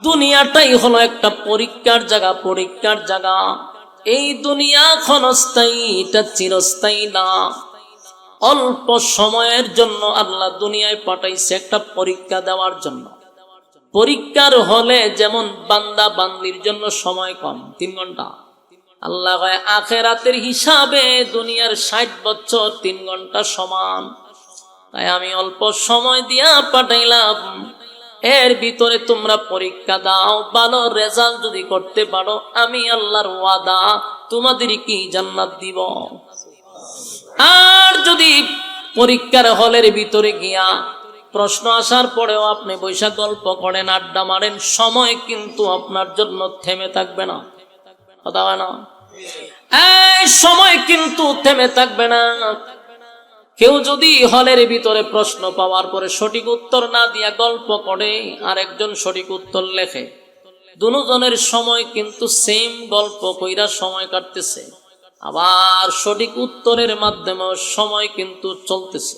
দুনিয়াটাই হলো একটা পরীক্ষার জায়গা, পরীক্ষার জায়গা। এই দুনিয়া ক্ষণস্থায়ী, এটা চিরস্থায়ী না। অল্প সময়ের জন্য আল্লাহ দুনিয়ায় পাঠাইছে একটা পরীক্ষা দেওয়ার জন্য। পরীক্ষার হলে যেমন বান্দা বান্দির জন্য সময় কম, 3 ঘন্টা, আল্লাহ কয় আখিরাতের হিসাবে দুনিয়ার 60 বছর 3 ঘন্টা সমান। তাই আমি অল্প সময় দিয়া পাঠাইলাম, এর ভিতরে তোমরা পরীক্ষা দাও। ভালো রেজাল্ট যদি করতে পারো, আমি আল্লাহর ওয়াদা তোমাদের কি জান্নাত দিব। আর যদি পরীক্ষার হলের ভিতরে গিয়া প্রশ্ন আসার পরেও আপনি বৈশা গল্প করেন, আড্ডা মারেন, সময় কিন্তু আপনার জন্য থেমে থাকবে না। কথা হয় না? এই সময় কিন্তু থেমে থাকবে না। কেউ যদি হলের ভিতরে প্রশ্ন পাওয়ার পরে সঠিক উত্তর না দিয়া গল্প করে, আর একজন সঠিক উত্তর লেখে, দুজনের সময় কিন্তু সেম গল্প কইরা সময় কাটতেছে, আবার সঠিক উত্তরের মাধ্যমে সময় কিন্তু চলতেছে।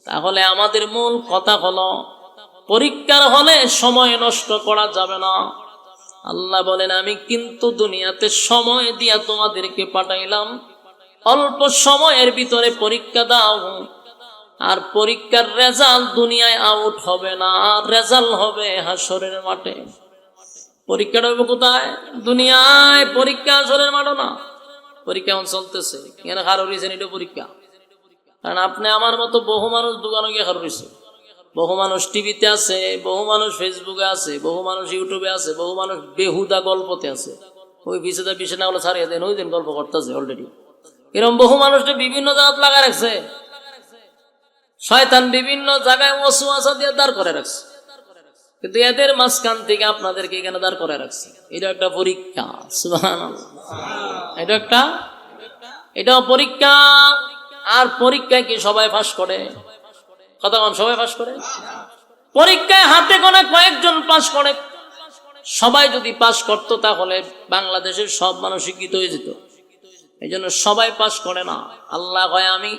তাহলে আমাদের মূল কথা হলো, পরীক্ষার হলে সময় নষ্ট করা যাবে না। আল্লাহ বলেন আমি কিন্তু দুনিয়াতে সময় দিয়া তোমাদেরকে পাঠাইলাম, অল্প সময়ের ভিতরে পরীক্ষা দাও। আর পরীক্ষার রেজাল্ট দুনিয়ায় আউট হবে না, রেজাল্ট হবে হাসরের মাঠে। পরীক্ষাটা হবে কোথায়? দুনিয়ায়। পরীক্ষা হাসরের মাঠে না। পরীক্ষা এখন চলতেছে, এখানে হার হয়েছেন, এটা পরীক্ষা। কারণ আপনি আমার মতো বহু মানুষ দোকানে গিয়ে হার হয়েছে, বহু মানুষ টিভিতে আছে, বহু মানুষ ফেসবুকে আছে, বহু মানুষ ইউটিউবে আছে, বহু মানুষ বেহুদা গল্পতে আছে। ওই পিছিয়ে না হলে ছাড়িয়ে দেন, ওই দিন গল্প করতেছে অলরেডি। এরকম বহু মানুষকে বিভিন্ন জায়গায় লাগা রাখছে, শয়তান বিভিন্ন জায়গায় ওয়াসওয়াসা দিয়ে দাঁড় করে রাখছে, কিন্তু এদের মাঝখান থেকে আপনাদেরকে এখানে দাঁড় করে রাখছে। এটা একটা পরীক্ষা। সুবহানাল্লাহ। এটাও পরীক্ষা। আর পরীক্ষায় কি সবাই পাস করে? কথা বল, সবাই পাস করে? পরীক্ষায় হাতে গোনা কয়েকজন পাস করে। সবাই যদি পাস করতো তাহলে বাংলাদেশের সব মানুষ শিক্ষিত হয়ে যেত। এই জন্য সবাই পাস করে না। আল্লাহ কয় আমি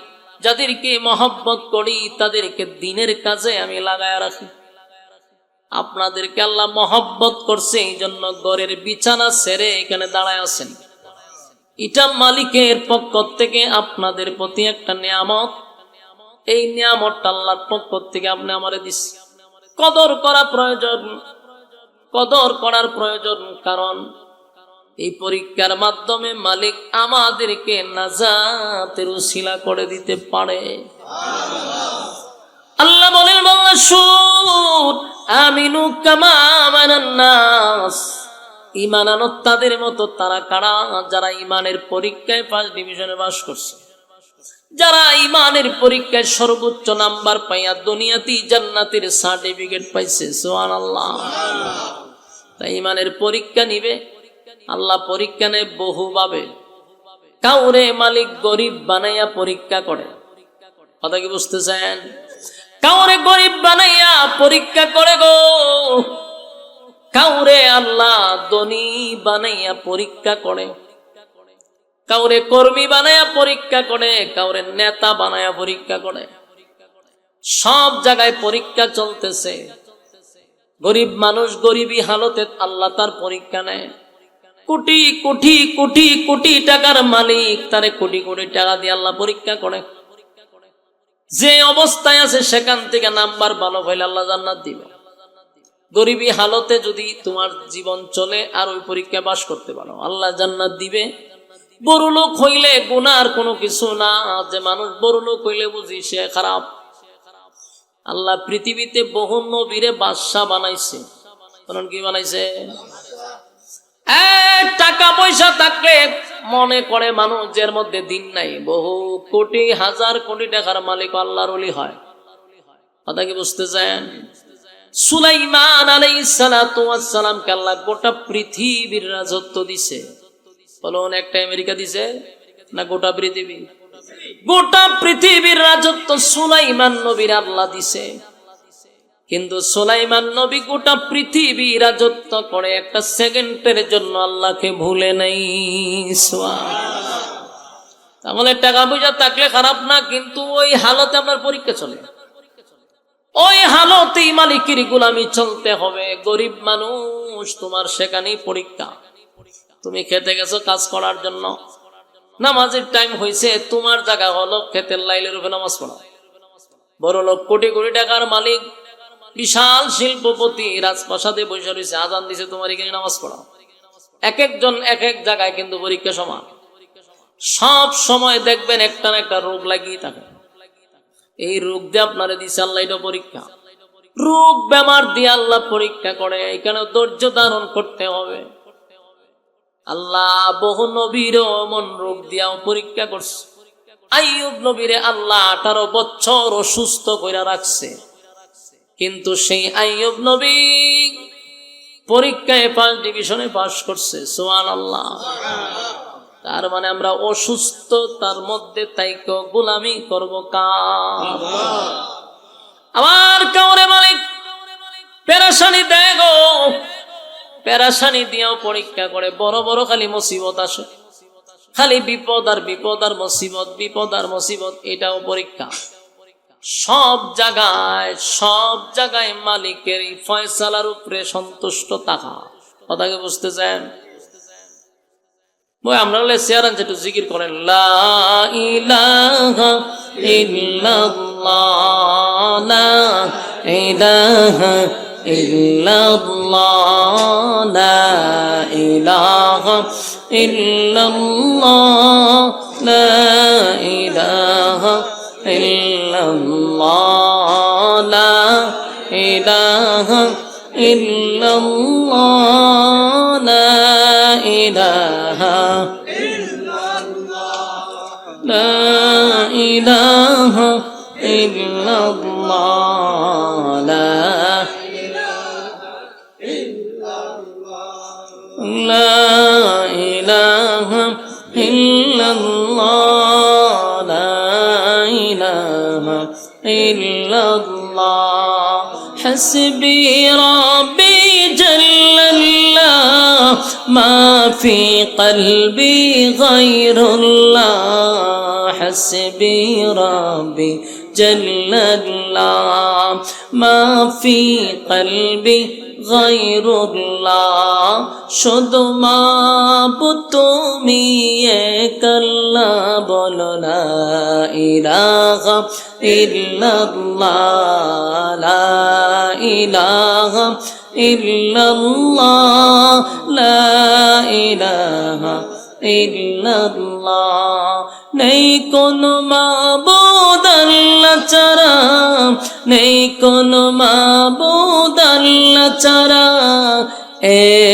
যাদেরকে মহব্বত করি তাদেরকে দিনের কাজে আমি লাগায় রাখি। আপনাদেরকে আল্লাহ মহব্বত করছে, এই জন্য ঘরের বিছানা ছেড়ে এখানে দাঁড়ায় আছেন। এটা মালিকের পক্ষ থেকে আপনাদের প্রতি একটা নিয়ামত। এই নিয়ামতটা আল্লাহর পক্ষ থেকে আপনি আমারে দিচ্ছেন। কদর করা প্রয়োজন, কদর করার প্রয়োজন। কারণ এই পরীক্ষার মাধ্যমে মালিক আমাদেরকে নাজাতের উসিলা করে দিতে পারে। আল্লাহ বলেন শুন আমিনু কামা আমানান নাস, ঈমান আনো তাদের মতো। তারা কারা? যারা ঈমানের পরীক্ষায় ফার্স্ট ডিভিশনে পাস করছে, যারা ঈমানের পরীক্ষায় সর্বোচ্চ নাম্বার পাইয়া দুনিয়াতেই জান্নাতের সার্টিফিকেট পাইছে। সুবহানাল্লাহ। তাই ঈমানের পরীক্ষা নিবে। আল্লাহ পরীক্ষা নেয় বহুভাবে। কাউরে মালিক গরিব বানাইয়া পরীক্ষা করে। কথা কি বুঝতেছেন? কাউরে গরিব বানাইয়া পরীক্ষা করে গো। কাউরে আল্লাহ ধনী বানাইয়া পরীক্ষা করে, কাউরে কর্মী বানাইয়া পরীক্ষা করে, কাউরে নেতা বানাইয়া পরীক্ষা করে। সব জায়গায় পরীক্ষা চলতেছে। গরিব মানুষ গরিবী হালতে আল্লাহ তার পরীক্ষা নেয়। কোটি কোটি কোটি কোটি টাকার মালিক, তারে কোটি কোটি টাকা দিয়ে আল্লাহ পরীক্ষা করে। যে অবস্থায় আছে সেখান থেকে নাম্বার ভালো হইলে আল্লাহ জান্নাত দিবে। গরিবী হালতে যদি তোমার জীবন চলে আর ওই পরীক্ষা পাস করতে পারো, আল্লাহ জান্নাত দিবে। বড় লোক হইলে গুনার কোনো কিছু না, যে মানুষ বড় লোক হইলে বুঝি সে খারাপ। আল্লাহ পৃথিবীতে বহু নবীরে বাদশা বানাইছে। কারণ কি বানাইছে? টাকা পয়সা থাকলে মনে করে মানুষ এর মধ্যে দিন নাই, বহু কোটি হাজার কোটি টাকার মালিক আল্লাহর ওলি হয়। কথা কি বুঝতেছেন? সুলাইমান আলাইহিস সালাতু ওয়াস সালামকে আল্লাহ গোটা পৃথিবীর রাজত্ব দিছে। বলুন, একটা আমেরিকা দিছে না গোটা পৃথিবী? গোটা পৃথিবীর রাজত্ব সুলাইমান নবীর আল্লাহ দিছে। কিন্তু সুলাইমান নবী গোটা পৃথিবী রাজত্ব করে একটা সেকেন্ডের জন্য আল্লাহকে ভুলে নাই। তাহলে টাকা পয়সা থাকলে খারাপ না, কিন্তু ওই হালতে আপনার পরীক্ষা চলে। ওই হালতেই মালিকের গোলামি চলতে হবে। গরিব মানুষ, তোমার সেখানেই পরীক্ষা। তুমি খেতে গেছো কাজ করার জন্য, নামাজের টাইম হয়েছে, তোমার জায়গা হলো খেতের লাইলের উপরে নামাজ পড়া। বড় লোক, কোটি কোটি টাকার মালিক, বিশাল শিল্পপতি রাজপ্রাসাদে বসে রয়েছে, আজান দিছে, তোমার এখানে নামাজ পড়া। এক একজন এক এক জায়গায়, কিন্তু পরীক্ষা সমান। সব সময় দেখবেন একটা না একটা রোগ লাগিয়ে থাকে। এই রোগ দিয়ে আপনারে দিছে আল্লাহ, এটা পরীক্ষা। রোগ বেমার দিয়ে আল্লাহ পরীক্ষা করে, এখানে ধৈর্য ধারণ করতে হবে। আল্লাহ বহু নবীর মন রোগ দিয়াও পরীক্ষা করছে। আইয়ুব নবীরে আল্লাহ 18 বছর অসুস্থ কইরা রাখছে, কিন্তু সেই আইয়ুব নবী পরীক্ষায় 5 ডিভিশনে পাস করছে। সুবহানাল্লাহ। তার মানে আমরা অসুস্থ, তার মধ্যে তাইকে গোলামি করব কার? আমার কাউরে মালিক পেরেশানি দেয় গো, পেরেশানি দিয়েও পরীক্ষা করে। বড় বড় খালি মুসিবত আসে, খালি বিপদ আর বিপদ আর মুসিবত, বিপদ আর মুসিবত, এটাও পরীক্ষা। সব জায়গায় মালিকের এই ফয়সালার উপরে সন্তুষ্ট থাকা। কথাকে বুঝতে চান? আমরা চেয়ার আনছে, একটু জিকির করেন, লা ইলাহা ইল্লাল্লাহ, লা ইলাহা ইল্লাল্লাহ, লা ইলাহা ইল্লাল্লাহ, লা ইলাহা ইল্লাল্লাহ, লা ইলাহা ইল্লাল্লাহ, লা ইলাহা ইল্লাল্লাহ, লা ইলাহা ইল্লাল্লাহ, লা ইলাহা ইল্লাল্লাহ, লা ইলাহা ইল্লাল্লাহ, হাসবি রাব্বি জাল্লাল্লাহ, মা ফি কলবি গায়রুল্লাহ, হাসবি রাব্বি জাল্লাল্লাহ, মা ফি কলবি গায়রুল্লাহ, শুধু মাবুদ তুমি এক আল্লাহ, বলো লা ইলাহা ইল্লাল্লাহ, লা ইলাহা ইল্লাল্লাহ, লা ইলাহা ইল্লাল্লাহ। নেই কোনো মাবুদ আল্লাহ ছাড়া, নেই কোনো মাবুদ আল্লাহ ছাড়া,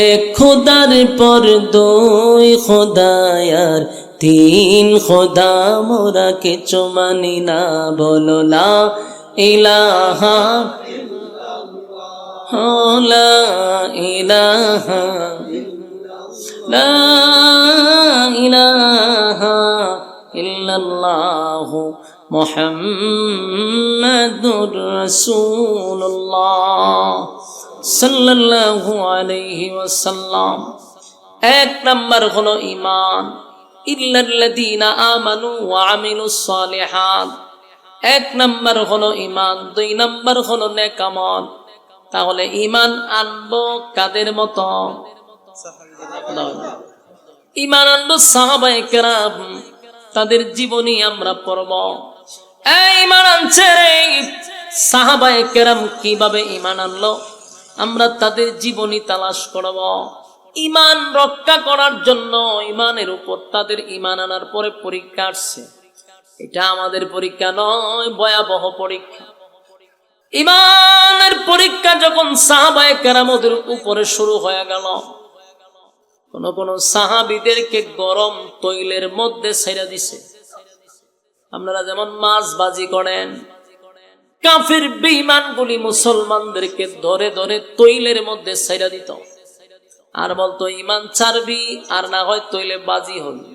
এক খোদার পর দুই খোদায়ার, তিন খোদা মোরা কিছু মানি না, বলো লা ইলাহা ইল্লাল্লাহ, লা ইলাহা লা ইলাহা ইল্লাল্লাহু মুহাম্মাদুর রাসূলুল্লাহ সাল্লাল্লাহু আলাইহি ওয়াসাল্লাম। এক নাম্বার হলো ঈমান, ইল্লাল্লাযীনা আমানু ওয়া আমিলুস সালিহাত। এক নাম্বার হলো ঈমান, 2 নাম্বার হলো নেক আমল। তাহলে ঈমান আনবো কাদের মতো? ঈমান আনবো সাহাবায়ে কেরাম, তাদের জীবনী আমরা পড়ব। এই ঈমান আনছে রে, সাহাবায়ে কেরাম কিভাবে ঈমান আনলো, আমরা তাদের জীবনী তালাশ করব। ঈমান রক্ষা করার জন্য ঈমানের উপর তাদের ঈমান আনার পরে পরীক্ষা আসছে। এটা আমাদের পরীক্ষা নয়, ভয়াবহ পরীক্ষা। ঈমানের পরীক্ষা যখন সাহাবায়ে কেরামদের উপরে শুরু হয়ে গেল, কোন কোন সাহাবীদেরকে গরম তৈলের মধ্যে ছেড়ে দিছে। আপনারা যেমন মাছ ভাজি করেন, কাফির বেঈমানগুলি মুসলমানদেরকে ধরে ধরে তৈলের মধ্যে ছেড়ে দিত, আর বলতো ঈমান ছাড়বি আর না হয় তৈলে বাজি হবি।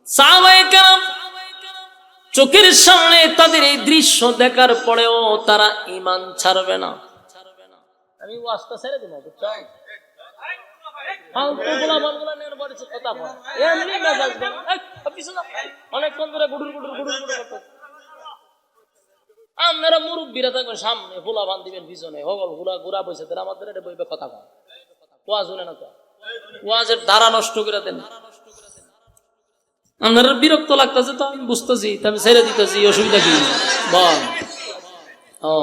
সাহাবায়ে কেরাম চোখের সামনে তাদের এই দৃশ্য দেখার পরেও তারা ঈমান ছাড়বে না। আমি ওয়াজটা ছেড়ে দিব, বুঝছো? অনেকক্ষণ ধরে গুডুর গুডুর গুডুর গুডুর করতে, আপনারা মুরব্বীরা থাকবেন সামনে, ফুলা বান দিবেন পিছনে, হগল ঘুরা ঘুরা বসে দেন, আমাদের এটা বইবে কথা কয়, ওয়াজ শুনে না তো, ওয়াজের ধারা নষ্ট করে দেন। আপনারা বিরক্ত লাগতেছে তো, আমি বুঝতেছি, আমি ছেড়ে দিতেছি, অসুবিধা কি বল? ও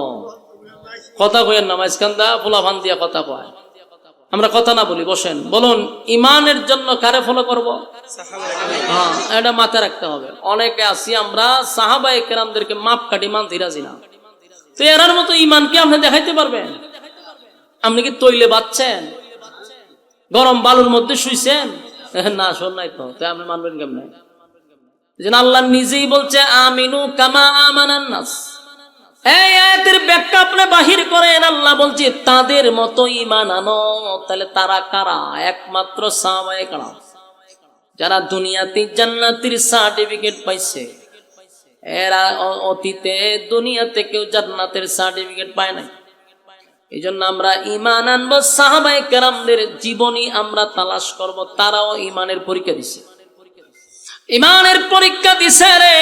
কথা কয়েন না, মাঝখানদা ফুলা বান দিয়া কথা কয়, আমরা কথা না বলি, বসেন। বলুন, ইমানের জন্য কারে ফলো করব? হ্যাঁ, এটা মাথায় রাখতে হবে। অনেকে আছি আমরা সাহাবায়ে কেরামদেরকে মাপ কাটি মানতে রাজি না। তো এরার মতো ইমান কি আপনি দেখাইতে পারবেন? আপনি কি তৈলে বাচ্ছেন? গরম বালুর মধ্যে শুইছেন? না, শোন নাই তো, তাই আপনি মানবেন কেমনে? যেন আল্লাহ নিজেই বলছে আমিনু কামা আমানান নাস। এই আয়াতের ব্যাখ্যা আপনি বাহির করেন। আল্লাহ বলছে তাদের মতো ঈমান আনো। তাহলে তারা কারা? একমাত্র সাহাবায়ে কেরাম, যারা দুনিয়াতে জান্নাতের সার্টিফিকেট পাইছে। এরা অতীতে দুনিয়াতে কেউ জান্নাতের সার্টিফিকেট পায় নাই। এই জন্য আমরা ঈমান আনবো, সাহাবায়ে কেরামদের জীবনী আমরা তালাশ করব। তারাও ঈমানের পরীক্ষা দিছে, ঈমানের পরীক্ষা দিছে রে।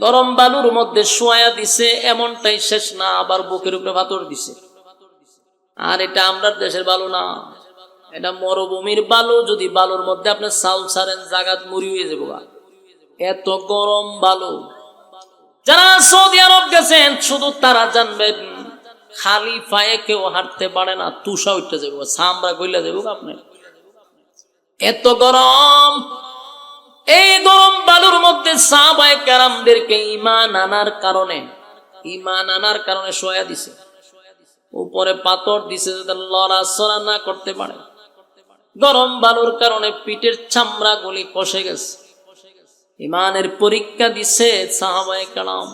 গরম বালুর মধ্যে শোয়া দিছে, এমনটাই শেষ না, আবার বুকের উপরে পাথর দিছে। আর এটা আমরা দেশের বালু না, এটা মরুভূমির বালু। যদি বালুর মধ্যে আপনি চাউল ছাড়েন, জাগাত মুড়ি হয়ে যাবো। এত গরম বালু। যারা সৌদি আরব গেছেন শুধু তারা জানবেন, খালি পায়ে কেউ হাঁটতে পারে না, তুষা উঠতে যাবো, সামরা গইলা যাবো আপনি। এত গরম। এই গরম বালুর মধ্যে সাহাবায়ে কেরামদেরকে ঈমান আনার কারণে শোয়া দিছে। উপরে পাথর দিছে যাতে লড়াচড়া না করতে পারে। গরম বালুর কারণে পিঠের চামড়া গুলি কষে গেছে। ঈমানের পরীক্ষা দিছে সাহাবায়ে কেরাম।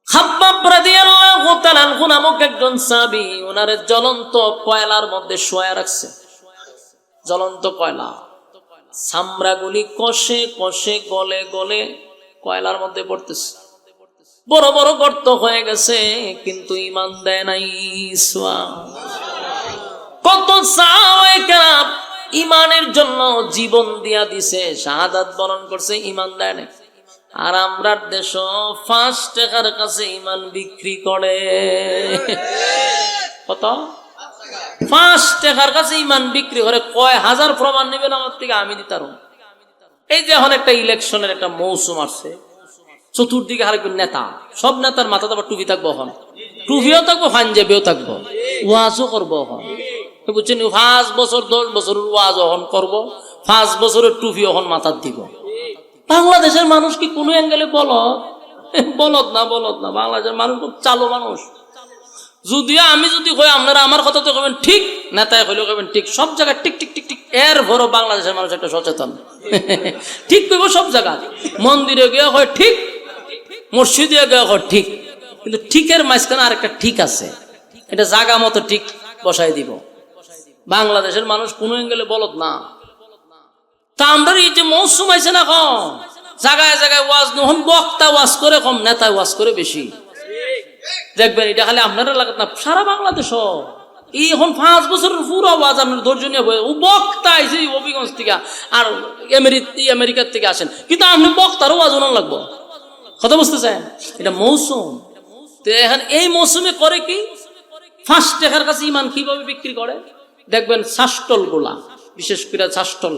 খাব্বাব রাদিয়াল্লাহু তাআলা আনহু নামক একজন সাহাবী, ওনারে জ্বলন্ত কয়লার মধ্যে শোয়া রাখছে। জ্বলন্ত কয়লা, চামড়াগুলি কষে কষে গলে গলে কয়লার মধ্যে পড়তেছে। বড় বড় গর্ত হয়ে গেছে, কিন্তু ঈমান দেয় নাই। কত সাহাবায়ে কেরাম ঈমানের জন্য জীবন দিয়া দিছে, শাহাদাত বরণ করছে, ঈমান দেয় নাই। আর আমরা দেশ 5 টাকার কাছে ঈমান বিক্রি করে। কত? 5 টাকার কাছে ঈমান বিক্রি করে। কয় হাজার প্রমাণ নেবেন আমার থেকে? আমি দিতাম। এই যে এখন একটা ইলেকশনের একটা মৌসুম আসছে, চতুর্দিকে আরেকজন নেতা, সব নেতার মাথাতে আবার টুপি থাকবো। এখন টুপিও থাকবো, পাঞ্জাবিও থাকবো, ওয়াজও করবো। এখন বুঝছেন, 5 বছর 10 বছরের ওয়াজ এখন করবো, 5 বছরের টুপি এখন মাথার দিব। বাংলাদেশের মানুষ কি কোনো অ্যাঙ্গেলে বলদ না? বাংলাদেশের মানুষ খুব চালু মানুষ। যদিও আমি যদি কই আপনারা আমার কথা তো কবেন ঠিক, নেতায় কইলেও কবেন ঠিক, সব জায়গায় টিক টিক টিক টিক। এর বড় বাংলাদেশের মানুষ একটা সচেতন, ঠিক কইব সব জায়গায়। মন্দিরে গিয়ে হয় ঠিক, মসজিদে গিয়ে হয় ঠিক, কিন্তু ঠিকের মাঝখানে আরেকটা ঠিক আছে, এটা জায়গা মতো ঠিক বসাই দিব। বাংলাদেশের মানুষ কোনো অ্যাঙ্গেলে বলদ না। তা আমরা এই যে মৌসুম আছে না, কম জায়গায় জায়গায় ওয়াজ, নহন বক্তা ওয়াজ করে কম, নেতা ওয়াজ করে বেশি। দেখবেন এটা খালি আপনারা লাগাত না, সারা বাংলাদেশ এখন 5 বছরের পুরো ওয়াজ আপনার ধৈর্য নিয়ে ও বক্তা আইছে হবিগঞ্জ থেকে আর আমেরিকার থেকে আসেন, কিন্তু আপনি বক্তারও ওয়াজ ওনার লাগবো। কথা বুঝতেছেন? এটা মৌসুম। তো এখন এই মৌসুমে করে কি, 5 টাকার কাছে ঈমান কিভাবে বিক্রি করে দেখবেন। শাসটল গোলা, বিশেষ করে শাসটল,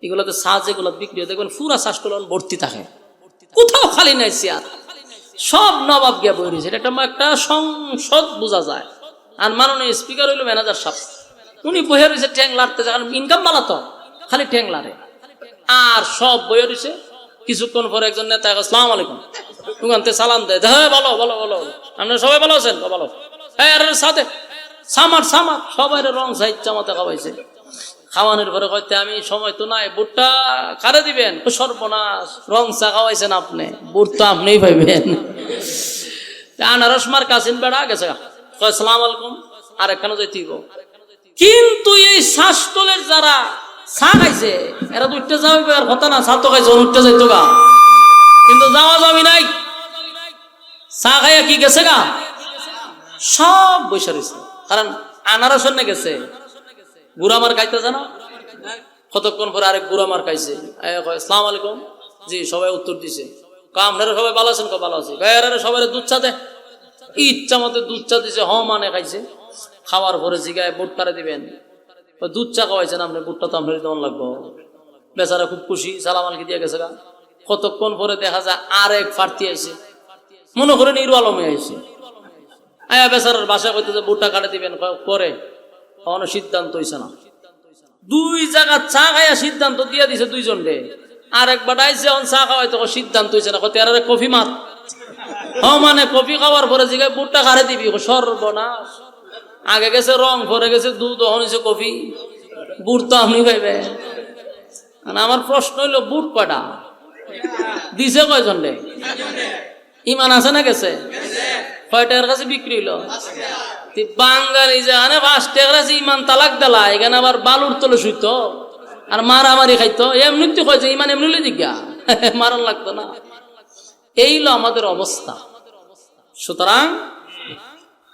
এগুলোতে যেগুলো বিক্রি হয় দেখবেন পুরা শাসটল ভর্তি থাকে, কোথাও খালি নাই চেয়ার, সব নবাব গিয়া বই রয়েছে। এটা একটা সংসদ বোঝা যায়। আর মাননীয় স্পিকার হইল ম্যানেজার সাহেব, উনি বইয়ে রয়েছে ঠ্যাং লাড়তে, ইনকাম বানাতো খালি ঠ্যাং লাড়ে। আর সব বইয়ে রয়েছে। কিছুক্ষণ পরে একজন নেতা আসসালামু আলাইকুম ওখানতে সালাম দেয়, হ্যাঁ বলো বলো বলো, আপনারা সবাই ভালো আছেন? বলো। হ্যাঁ, আর সাথে সামার সবাই রং সাইজ চামাতে খাওয়াইছে। খাওয়ানোর পরে হয়তো আমি সময় তো নাই, বুটটা কারে দিবেন? সর্বনাশ, রং চা খাওয়াইছেন আপনি, বুট তো আপনিই পাইবেন। আনারস মার কাছেন বেড়া গেছে, আসসালাম আলাইকুম, আর একখানে যাইতেইব। কিন্তু এই শাসটলের যারা চা খাইছে এরা তো উঠতে যাওয়া আর কথা না, চা তো খাইছে উঠতে যাইতো গা, কিন্তু যাওয়া যাবি নাই। চা খাইয়া কি গেছে গা, সব বসে রয়েছে। কারণ আনারস এনে গেছে, বুড়া মার খাইতে জানা। কতক্ষণ পরে আরেক বুড়া মার খাইছে, আসসালাম আলাইকুম, জি, সবাই উত্তর দিছে। আপনারা সবাই ভালো আছেন? ভালো আছি। গায়ের সবাই দুধ চা দেয়, ইচ্ছা মতো দুধ চা দিছে, মানে খাইছে। খাওয়ার পরে জিগায় বুট কারে দিবেন, দুধ চা খাওয়াইছেন আপনি, বুটটা তো আপনার দেওয়ান লাগবো। বেচারা খুব খুশি, সালাম আলকি দিয়ে গেছে। কতক্ষণ পরে দেখা যায় আরেক প্রার্থী আইছে, মনে করেন ইরু আলমে আইছে। আয়া বেচারার বাসা কইতেছে বুটটা কাটে দিবেন, করে কোনো সিদ্ধান্ত হইছে না। দুই জায়গা চা খাইয়া সিদ্ধান্ত দিয়ে দিছে দুইজন রে। আর একবার আইছে এখন চা খাওয়াই তো সিদ্ধান্ত হইছে না, কত আরে কফি মাত। মানে কফি খাওয়ার পরে জিগায় বুটটা কাটে দিবি, সর্বনাশ। আগে গেছে রং, পরে গেছে দুধ, হয়েছে কফি, বুট তো আপনি পাইবে। আমার প্রশ্ন হইল বুট কয়টা দিছে, কয়জন রে? ইমান আছে না গেছে? কয়টার কাছে বিক্রি হইল? বাঙালি যে আনে 5 টাকার আছে ইমান তালাক দিলা, এখানে আবার বালুর তলে শুইতো আর মারামারি খাইতো। এমনি তো কয়েছে ইমান এমনি জিজ্ঞা মারণ লাগতো না। এই হলো আমাদের অবস্থা। সুতরাং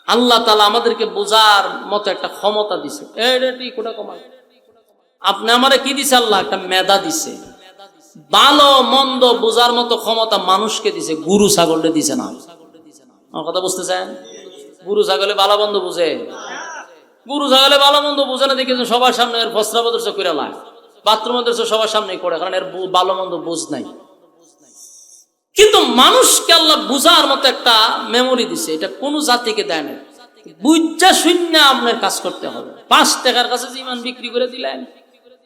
আল্লাহ তাআলা আমাদেরকে বোঝার মতো একটা ক্ষমতা দিছে। আপনি আমারে কি দিছে? আল্লাহ একটা মেধা দিছে, ভালো মন্দ বোঝার মতো ক্ষমতা মানুষকে দিছে, গরু ছাগলকে দিছে না। আমার কথা বুঝতে চান? গরু ছাগলে ভালো মন্দ বুঝে, গরু ছাগলে ভালো মন্দ বুঝে না দেখেছেন সবার সামনে এর ফসরাবদর্শ করে লায়, বাথরুমের দর্শ সবার সামনেই করে, কারণ এর ভালো মন্দ বুঝ নাই। কিন্তু মানুষকে আল্লাহ বুঝার মতো একটা মেমোরি দিছে, এটা কোন জাতিকে দেয় না। বুঝা শূন্য আপনার কাজ করতে হবে। 5 টাকার কাছে যে ইমান বিক্রি করে দিলেন,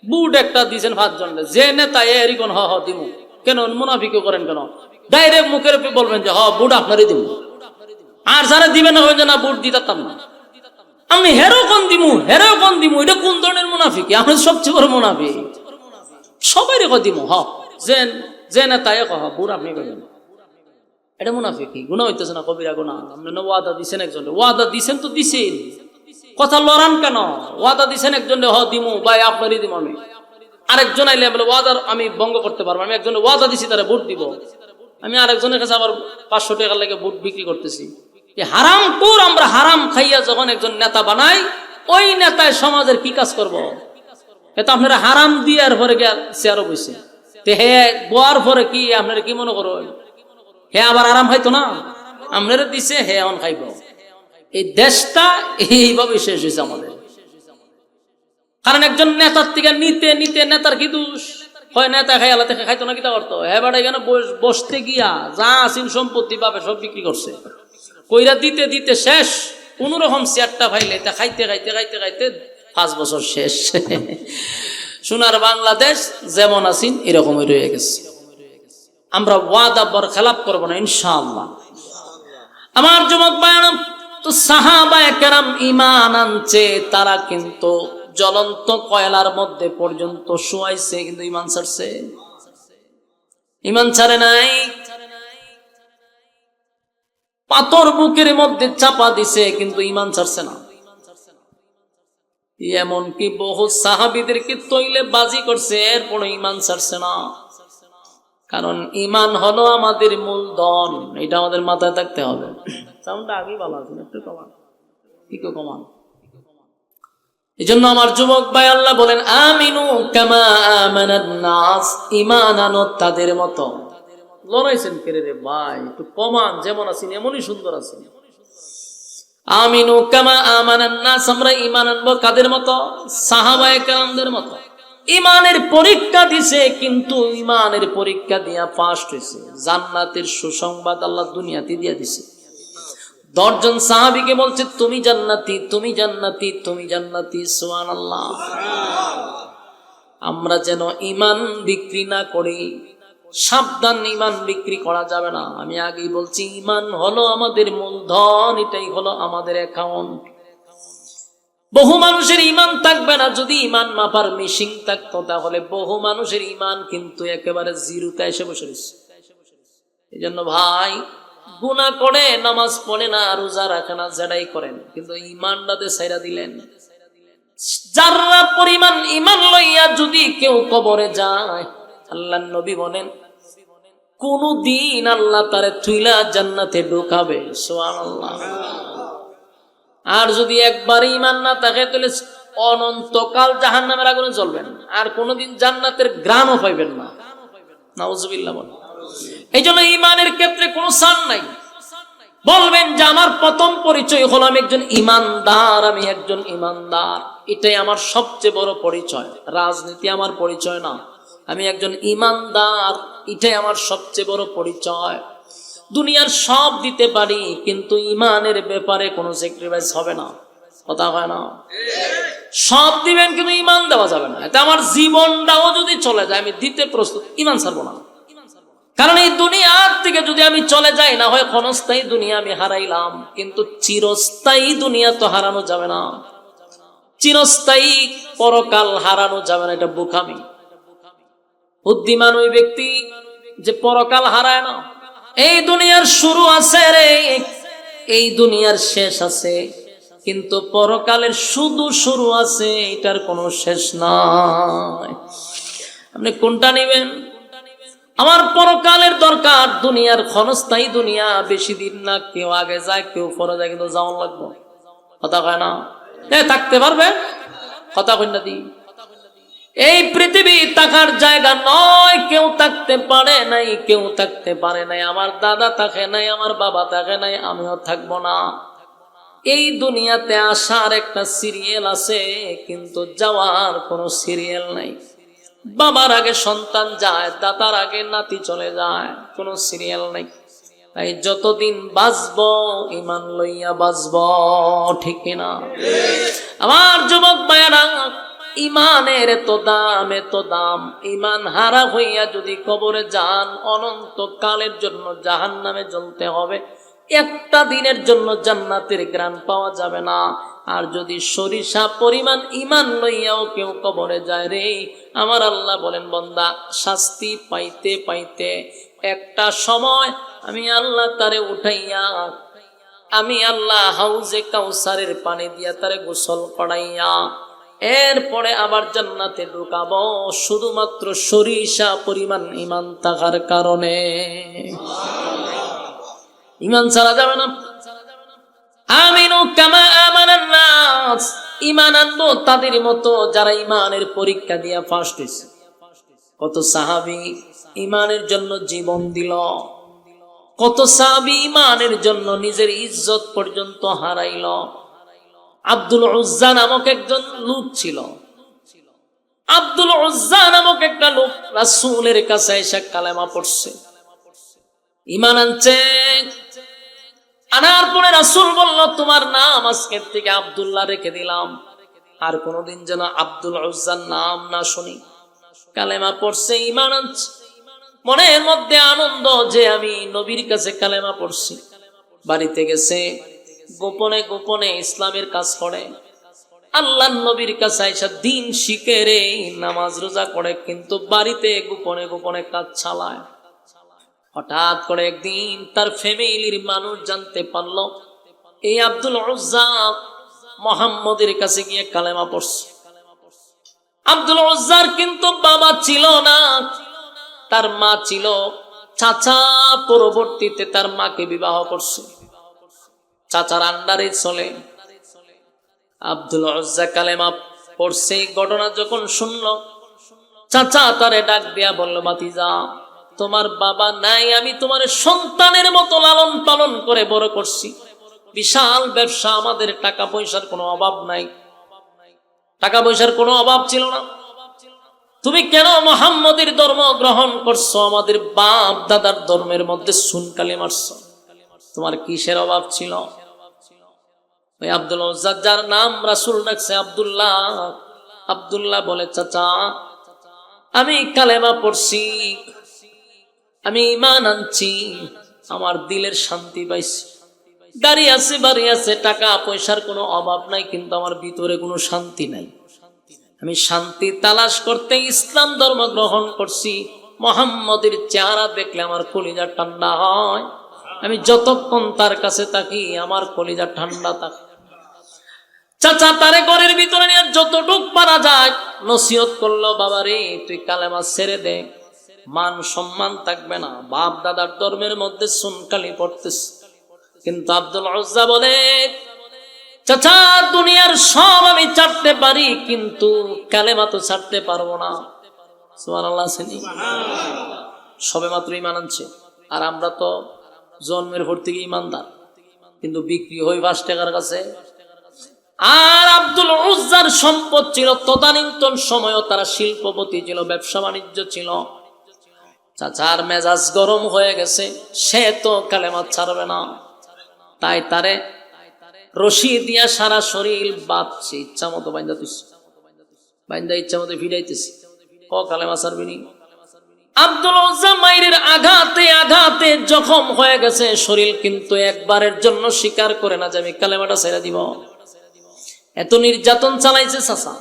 বুট একটা দিয়েছেন 5 জন, যে নেতা এরিকন হ দিব কেন, মুনাফিকও করেন কেন? ডাইরেক্ট মুখের বলবেন যে বুট আপনারই দিব। আর যারা দিবে না হয়ে না বুট দিতাম না, আমি হেরো কোন দিমু, এটা কোন ধরনের মুনাফিক? আমি সবচেয়ে বড় মুনাফিক, সবাই রেখো দিমু। যে নেতায় কহ বুট আপনি করবেন, এটা মুনাফিকি। গুনাহ হইতেছে না? কবিরা গুনাহ। আপনি ওয়াদা দিছেন একজন, ওয়াদা দিছেন তো দিছেন, কথা লড়ান কেন? ওয়াদা দিছেন একজন, দিমু ভাই আপনারই দিমু আমি। আরেকজন আইলে বলে ওয়াদা আমি ভঙ্গ করতে পারবো, আমি একজনে ওয়াদা দিছি তারা ভোট দিব, আমি আরেকজনের কাছে আবার 500 টাকার লাগে ভোট বিক্রি করতেছি। হারাম কোর আমরা হারাম খাইয়া যখন একজন নেতা বানাই, ওই নেতায় সমাজের কি কাজ করবো? এটা আপনারা হারাম দিয়ে আর পরে গিয়ে চেয়ারও বইছে, হে বোয়ার পরে কি আপনারা কি মনে করো? হে আবার আরাম খাইতো না, আপনারা দিছে হে এখন খাইব। এই দেশটা এইভাবে শেষ হয়েছে আমাদের। কারণ একজন নেতার থেকে নিতে নিতে নেতার কি দোষ হয়? নেতা খাই আল্লাহ থেকে খাইতো না, কিতা করতো? হ্যাঁ বাড়া এখানে বসতে গিয়া যা আসিন সম্পত্তি পাবে সব বিক্রি করছে, কইরা দিতে দিতে শেষ। কোন রকম চেয়ারটা পাইলে তা খাইতে খাইতে খাইতে খাইতে 5 বছর শেষ। সোনার বাংলাদেশ যেমন আছেন এরকমই রয়ে গেছে। আমরা ওয়াদা বরখেলাপ করবো না ইনশাআল্লাহ। আমার যুবক ভাইরা, তো সাহাবায়ে কেরাম ঈমান আনছে, তারা কিন্তু জ্বলন্ত কয়লার মধ্যে পর্যন্ত শুয়াইছে, কিন্তু ঈমান ছাড়ছে? ঈমান ছাড়ে নাই। পাথর বুকের মধ্যে চাপা দিছে, কিন্তু ঈমান ছাড়ছে না। এমনকি বহু সাহাবীদেরকে তৈলে বাজি করছে, এরপরে ঈমান ছাড়ছে না। কারণ ঈমান হলো আমাদের মূলধন, এটা আমাদের মাথায় থাকতে হবে। সাউন্ডটা আগেই ভালো আছে, একটু কমান, একটু কমান। এই জন্য আমার যুবক ভাই, আল্লাহ বলেন আমিনু কামা আমানান নাস, ঈমান আনো তাদের মতো। লড়াইছেন কেরে রে ভাই, একটু কমান, যেমন আছেন এমনই সুন্দর আছেন। আমিনু কামা আমানান নাস, আমরা ঈমান আনবো কাদের মতো? সাহাবায়ে কেরামদের মতো। ঈমানের পরীক্ষা দিছে, কিন্তু ঈমানের পরীক্ষা দিয়া পাস হইছে। জান্নাতের সুসংবাদ আল্লাহ দুনিয়াতে দিয়া দিছে। 10 জন সাহাবীকে বলছে তুমি জান্নাতি, তুমি জান্নাতি, তুমি জান্নাতি। সুবহানাল্লাহ। আমরা যেন ঈমান বিক্রি না করি, সাবধান, ঈমান বিক্রি করা যাবে না। আমি আগেই বলছি, ঈমান হলো আমাদের মূলধন, এটাই হলো আমাদের অ্যাকাউন্ট। বহু মানুষের ঈমান থাকবে না। যদি ঈমান মাপার মেশিন থাকতো, তাহলে বহু মানুষের ঈমান কিন্তু একেবারে জিরোতে এসে বসে রয়েছে। এই জন্য ভাই, গুনাহ করে, নামাজ পড়ে না, রোজা রাখে না, যেটাই করেন, কিন্তু ঈমানটাতে ছাইরা দিলেন। যারা পরিমাণ ঈমান লইয়া যদি কেউ কবরে যায়, আল্লাহর নবী বলেন কোনদিন আল্লাহ তারে তুইলা জান্নাতে ঢোকাবে। সুবহানাল্লাহ। আর যদি একবার ঈমান না থাকে, তাহলে অনন্তকাল জাহান্নামের আগুনে জ্বলবেন, আর কোনদিন জান্নাতের ঘ্রাণও পাইবেন না। নাউজুবিল্লাহ বলেন। এই জন্য ইমানের ক্ষেত্রে কোনো ছাড় নাই। বলবেন যে আমার প্রথম পরিচয় হলো আমি একজন ইমানদার, আমি একজন ইমানদার, এটাই আমার সবচেয়ে বড় পরিচয়। রাজনীতি আমার পরিচয় না, আমি একজন ইমানদার, এটাই আমার সবচেয়ে বড় পরিচয়। দুনিয়ার সব দিতে পারি, কিন্তু ইমানের ব্যাপারে কোনো স্যাক্রিফাইস হবে না। কথা হয় না? সব দিবেন কিন্তু ইমান দেওয়া যাবে না। এতে আমার জীবনটাও যদি চলে যায় আমি দিতে প্রস্তুত, ইমান ছাড়বো না। কারণ এই দুনিয়ার থেকে যদি আমি চলে যাই, না হয় ক্ষণস্থায়ী দুনিয়া আমি হারাইলাম, কিন্তু চিরস্থায়ী দুনিয়া তো হারানো যাবে না। চিরস্থায়ী পরকাল হারানো যাবে না, এটা বোকামি। বুদ্ধিমান ওই ব্যক্তি যে পরকাল হারায় না। এই দুনিয়ার শুরু আছে রে, এই দুনিয়ার শেষ আছে, কিন্তু পরকালের শুধু শুরু আছে, এটার কোনো শেষ নাই। আপনি কোনটা নেবেন? আমার পরকালের দরকার। দুনিয়ার ক্ষণস্থায়ী দুনিয়া, বেশি দিন না, কেউ আগে যায় কেউ পরে যায়, কিন্তু যাওয়ান লাগবে। কথা কয় না? থাকতে পারবে? কথা কই না দি? এই পৃথিবী থাকার জায়গা নয়। কেউ থাকতে পারে নাই, কেউ থাকতে পারে নাই। আমার দাদা থাকে নাই, আমার বাবা থাকে নাই, আমিও থাকবো না। এই দুনিয়াতে আসার একটা সিরিয়াল আছে, কিন্তু যাওয়ার কোনো সিরিয়াল নাই। বাবার আগে সন্তান যায়, দাদার আগে নাতি চলে যায়, কোনো সিরিয়াল নাই। তাই যতদিন বাঁচবো ইমান লইয়া বাঁচবো, ঠিক না? আমার যুবক ভাইয়েরা, ইমানের এত দাম, এত দাম। ইমান হারা হইয়া যদি কবরে যান, অনন্ত কালের জন্য জাহান্নামে জ্বলতে হবে। একটা দিনের জন্য জান্নাতের ঘ্রাণ পাওয়া যাবে না। আর যদি সরিষা পরিমাণ ইমান লইয়াও কেউ কবরে যায় রে, আমার আল্লাহ বলেন বান্দা শাস্তি পাইতে পাইতে একটা সময় আমি আল্লাহ তারে উঠাইয়া, আমি আল্লাহ হাউজে কাউসারের পানি দিয়া তারে গোসল করাইয়া এরপরে আবার জান্নাতে ঢুকাবো, শুধুমাত্র সরিষা পরিমাণ ইমান থাকার কারণে। ইমান ছাড়া যাবে না। আমিনু কামা আমানান নাস, ঈমান আনবো তাদের মতো যারা ঈমানের পরীক্ষা দিয়া ফার্স্ট হইছে। কত সাহাবী ঈমানের জন্য জীবন দিল, কত সাহাবী ঈমানের জন্য নিজের ইজ্জত পর্যন্ত হারাইল। আব্দুল উজ্জা নামক একজন লোক ছিল। আব্দুল উজ্জা নামক একটা লোক রাসূলের কাছে এসে কালেমা পড়ছে, ঈমান আনছে। আনার পরে রাসূল বলল, তোমার নাম আজকের থেকে আব্দুল্লাহ রেখে দিলাম, আর কোনোদিন যেন আব্দুল উজ্জার নাম না শুনি। কালেমা পড়ছে, ঈমান আনছে, মনের মধ্যে আনন্দ যে আমি নবীর কাছে কালেমা পড়ছি। বাড়িতে গেছে, গোপনে গোপনে ইসলামের কাজ করে, আল্লাহর নবীর কাছে আইসা দিন শিখে রে, নামাজ রোজা করে, কিন্তু বাড়িতে গোপনে গোপনে কাজ চালায়। হঠাৎ করে একদিন তার ফ্যামিলির মানুষ জানতে পারলো এই আব্দুল উজ্জা মুহাম্মদের কাছে গিয়ে কালেমা পড়ছে। আব্দুল উজ্জার কিন্তু বাবা ছিল না, তার মা ছিল। চাচা পরবর্তীতে তার মাকে বিবাহ করছে, চাচার আন্ডারে চলে। আব্দুল উজ্জা কালেমা পড়ছে, ঘটনা যখন শুনলো, চাচা তারে ডাক দিয়া বলল, ভাতিজা তোমার বাবা নাই, আমি তোমার সন্তানের মতো লালন পালন করে বড় করছি, বিশাল ব্যবসা, আমাদের টাকা পয়সার কোনো অভাব নাই, টাকা পয়সার কোনো অভাব ছিল না। তুমি কেন মুহাম্মদের ধর্ম গ্রহণ করছো? আমাদের বাপ দাদার ধর্মের মধ্যে সুনকালি মারছো, তোমার কিসের অভাব ছিল? ওই আব্দুল উজ্জা, যার নাম রাসূল রাখছে আব্দুল্লাহ, আব্দুল্লাহ বলে, চাচা আমি কালেমা পড়ছি, আমি ঈমান আনছি, আমার দিলের শান্তি পাইছি, গাড়ি আছে বাড়ি আছে, টাকা পয়সার কোনো অভাব নাই, কিন্তু আমার ভিতরে কোনো শান্তি নাই। আমি শান্তি তালাশ করতে ইসলাম ধর্ম গ্রহণ করছি। মুহাম্মদের চেহারা দেখলে আমার কলিজা ঠান্ডা হয়, আমি যতক্ষণ তার কাছে থাকি আমার কলিজা ঠান্ডা থাকে। চাচা তারে ঘরের ভিতরে নিয়ে যতটুক পারা যায় নসিহত করলো, বাবারে তুই কালেমা ছেড়ে দে, মান সম্মান থাকবে না, বাপ দাদার ধর্মের মধ্যে সুনকালি পড়তেছ। কিন্তু আব্দুল উজ্জা বলে, চাচা দুনিয়ার সব আমি ছাড়তে পারি, কিন্তু কালেমা তো ছাড়তে পারবো না। সুবহানাল্লাহ। সবে মাত্র ঈমান আনছে, আর আমরা তো জন্মের পর থেকে ইমানদার, কিন্তু বিক্রি হই 5 টাকার কাছে। আর আব্দুল উজ্জার সম্পদ ছিল, তদানীন্তন সময়ও তারা শিল্পপতি ছিল, ব্যবসা বাণিজ্য ছিল। চাচার মেজাজ গরম হয়ে গেছে, সে তো কালেমা ছাড়বে না, তাই তারে রশি দিয়া সারা শরীর বাঁধছে, ইচ্ছা মতো বাইন্দা ইচ্ছা মতো ফিরাইতেছে, ও কালেমা ছাড়বিনি। আব্দুল উজ্জা মাইরের আঘাতে আঘাতে জখম হয়ে গেছে শরীর, কিন্তু একবারের জন্য স্বীকার করে না যে আমি কালেমাটা ছেড়ে দিব। এত নির্যাতন চালাইছে চাচা,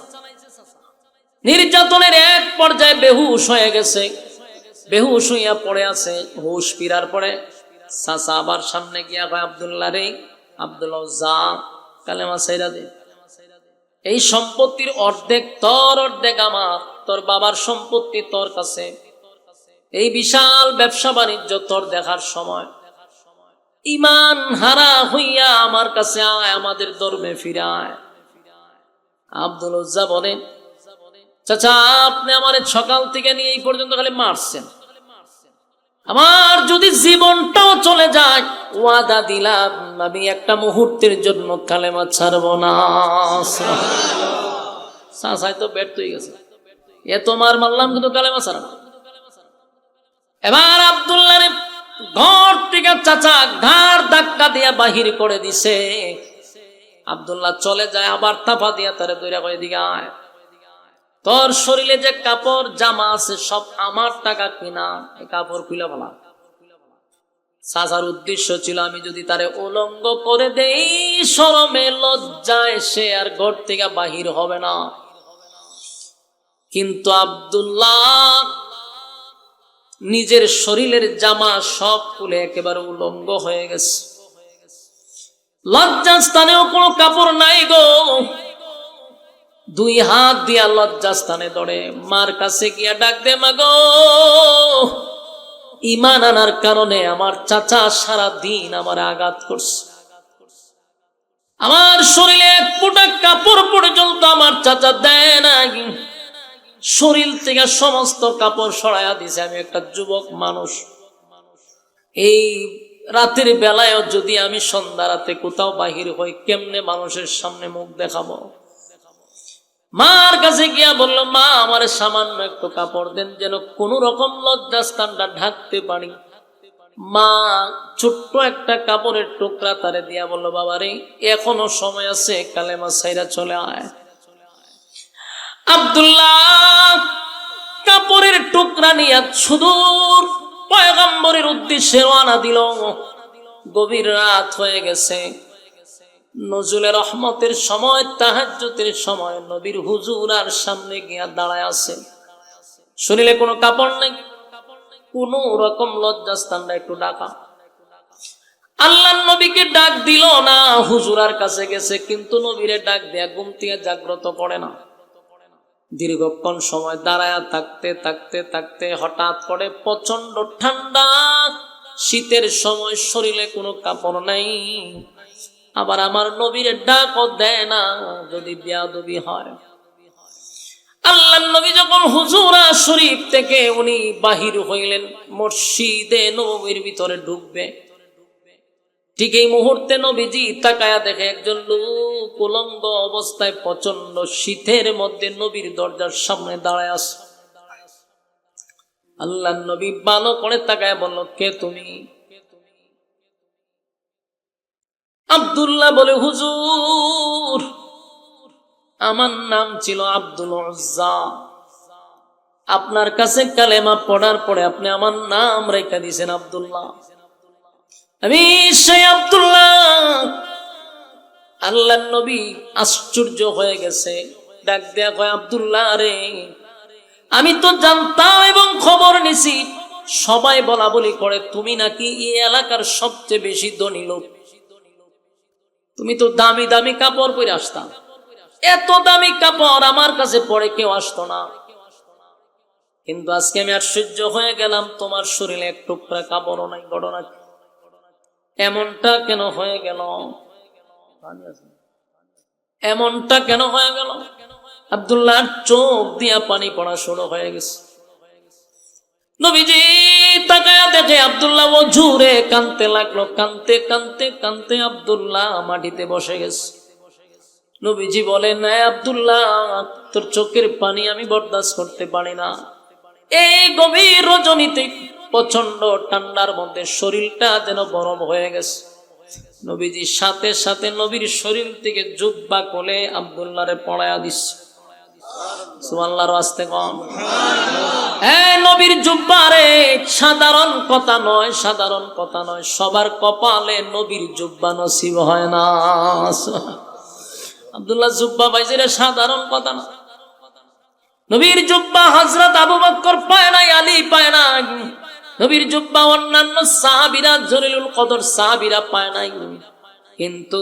নির্যাতনের এক পর্যায়ে বেহুশ হয়ে গেছে, বেহুশ হইয়া পড়ে আছে। হুশ ফিরার পরে চাচা আবার সামনে গিয়া কয়, আব্দুল্লাহ রে, আব্দুল উজ্জা কালেমা ছেড়ে দে, এই সম্পত্তির অর্ধেক তোর, অর্ধেক আমার, তোর বাবার সম্পত্তি তোর কাছে, এই বিশাল ব্যবসা বাণিজ্য তোর দেখার সময়, ইমান হারা হইয়া আমার কাছে আয়, আমাদের ধর্মে ফিরায়। আব্দুল উজ্জা বলেন, চাচা আপনি আমার সকাল থেকে নিয়ে এই পর্যন্ত খালি মারছেন, আমার যদি জীবনটাও চলে যায় ওয়াদা দিলাম আমি একটা মুহূর্তের জন্য কালেমা ছাড়বো না। চাচাই তো ব্যর্থ হয়ে গেছে, এ তোমার মারলাম কিন্তু কালেমা ছাড়া না। এবার আব্দুল্লাহ ঘর থেকে চাচা ঘাড় ধাক্কা দিয়া বাহির করে দিছে। আব্দুল্লাহ চলে যায়, আবার তাফা দিয়া তারে দইরা কয়, দিকে আয়, তোর শরীরে যে কাপড় জামা আছে সব আমার টাকা কিনা, এই কাপড় খুলে ফেলা। চাচার উদ্দেশ্য ছিল আমি যদি তারে উলঙ্গ করে দেই, শরমে লজ্জায় সে আর ঘর থেকে বাহির হবে না। কিন্তু আব্দুল্লাহ নিজের শরীরের জামা সব খুলে একেবারে উলঙ্গ হয়ে গেছে, লজ্জাস্থানেও কোনো কাপড় নাই গো। 2 হাত দিয়া লজ্জাস্থানে ধরে মার কাছে গিয়া ডাক দে, মা গো, ঈমান আনার কারণে আমার চাচা সারা দিন আমার আঘাত করছে, আমার শরীরে এক ফোঁটা কাপড় পর্যন্ত আমার চাচা দেয় না, শরীর থেকে সমস্ত কাপড় সরাইয়া দিছে। আমি একটা যুবক মানুষ, এই রাতের বেলায়ও যদি আমি সন্ধ্যা রাতে কোথাও বাহির হই, কেমনে মানুষের সামনে মুখ দেখাবো? মার কাছে গিয়া বলল, মা আমার সামান্য একটু কাপড় দেন, যেন কোন রকম লজ্জাস্থানটা ঢাকতে পারি। মা ছোট্ট একটা কাপড়ের টুকরা তারে দিয়া বলল, বাবা রে এখনো সময় আছে, কালেমা ছাইরা চলে আয়। আব্দুল্লাহ কাপড়ের টুকরা নিয়ে সুদূর পয়গম্বরের উদ্দেশ্যে রওনা দিল। গভীর রাত হয়ে গেছে, নজুলে রহমতের সময়, তাহাজ্জুদের সময়, নবীর হুজুর আর সামনে গিয়া দাঁড়ায় আছে, শরীরে কোনো কাপড় নেই, কোন রকম লজ্জাস্থানটা একটু ঢাকা। আল্লাহ নবীকে ডাক দিল না, হুজুরার কাছে গেছে, কিন্তু নবীরে ডাক দেয়া ঘুম থেকে জাগ্রত করে না। দীর্ঘক্ষণ সময় দাঁড়ায়া থাকতে থাকতে থাকতে হঠাৎ করে প্রচন্ড ঠান্ডা, শীতের সময়, শরীরে কোনো কাপড় নাই, আবার আমার নবীর ডাকও দেয় না, যদি বেয়াদবি হয়। আল্লাহ নবী যখন হুজুরা শরীফ থেকে উনি বাহির হইলেন, মসজিদে নববীর ভিতরে ঢুকবে, ঠিক এই মুহূর্তে নবীজি তাকায়া দেখে একজন লোক উলঙ্গ অবস্থায় প্রচন্ড শীতের মধ্যে নবীর দরজার সামনে দাঁড়ায় আছে। আল্লাহ নবী ভালো করে তাকায়া বলল, কে তুমি? আব্দুল্লাহ বলে, হুজুর আমার নাম ছিল আব্দুল উজ্জা, আপনার কাছে কালেমা পড়ার পরে আপনি আমার নাম রেখা দিয়েছেন আব্দুল্লাহ, আমি সেই আব্দুল্লাহ। আল্লাহ নবী আশ্চর্য হয়ে গেছে, ডাক দেয়া কয়, আব্দুল্লাহ রে, আমি তো জানতাম এবং খবর নিছি, সবাই বলা বলি করে তুমি নাকি এই এলাকার সবচেয়ে বেশি ধনী লোক, তুমি তো দামি দামি কাপড় পরে আসতাম, এত দামি কাপড় আমার কাছে পরে কেউ আসতো না, কিন্তু আজকে আমি আশ্চর্য হয়ে গেলাম, তোমার শরীরে এক টুকরা কাপড়ও নাই। ঘটনা এমনটা কেন হয়ে গেল? এমনটা কেন হয়ে গেল? আব্দুল্লাহ চোখ দিয়া পানি পড়া শুরু হয়ে গেছে। নবীজি তাকায়া দেখে আব্দুল্লাহ ওজুরে কানতে লাগলো, কানতে কানতে কানতে আব্দুল্লাহ মাটিতে বসে গেছে। নবীজি বলেন, আব্দুল্লাহ, তোর চোখের পানি আমি বরদাস্ত করতে পারি না। এই গভীর রজনীতে প্রচন্ড ঠান্ডার মধ্যে শরীরটা যেন গরম হয়ে গেছে। নবীজি সাথে সাথে নবীর শরীর থেকে জুব্বা কোলে আব্দুল্লাহরে পড়ায়া দিচ্ছে। সুবহানাল্লাহর আস্তে কম। নবীর জুব্বা রে, সাধারণ কথা নয়, সাধারণ কথা নয়। সবার কপালে নবীর জুব্বা নসিব হয় না। আব্দুল্লাহ জুব্বা পাইছে, সাধারণ কথা না। নবীর জুব্বা হযরত আবু বকর পায় নাই, আলী পায় নাই। নবীর জুব্বা অন্যান্য সাহাবীরা, জলিলুল কদর সাহাবীরা পায় নাই, কিন্তু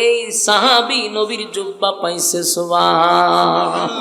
এই সাহাবী নবীর জুব্বা পাইছে। সুবহান।